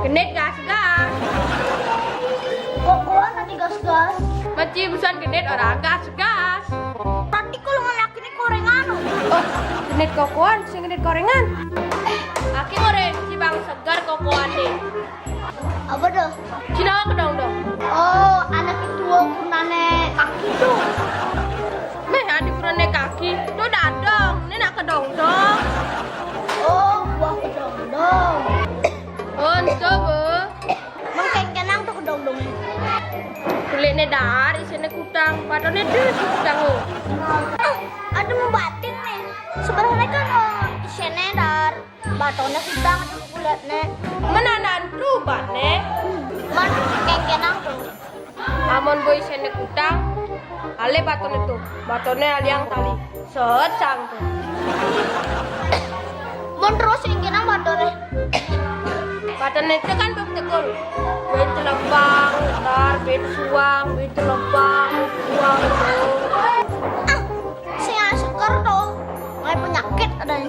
Genit gas-gas. Kokoan tadi gas-gas. Maci busan genit orang gas-gas. Tadi kalau ngelak ini gorengan. Oh, genit kokoan, sing genit gorengan. Aki goreng si bang segar kokoan deh. Apa tuh? Cina kedong dong. Oh, anak itu kunane kaki tuh. Meh adik kurane kaki, tuh dadong, ini nak kedong dong. Oh, buah kedong-dong. Oh, coba. Mengkeng-kenang tuh kedong-dongnya. Kulitnya dar, isinya kutang, padahal itu kutang oh. Ada membatin nih. Sebenarnya kan isinya dar, batonnya kutang ada kulitnya. Mana nantu bane? Man keng-kenang tuh. Amon boy isinya kutang, ale baton itu, batonnya aliang tali, sesang tuh. Mon terus keng-kenang batonnya. Baton itu kan bertekul, bait telebang, dar, bait suang, bait telebang, suang tuh. Saya seker tuh. Mulai penyakit ada yang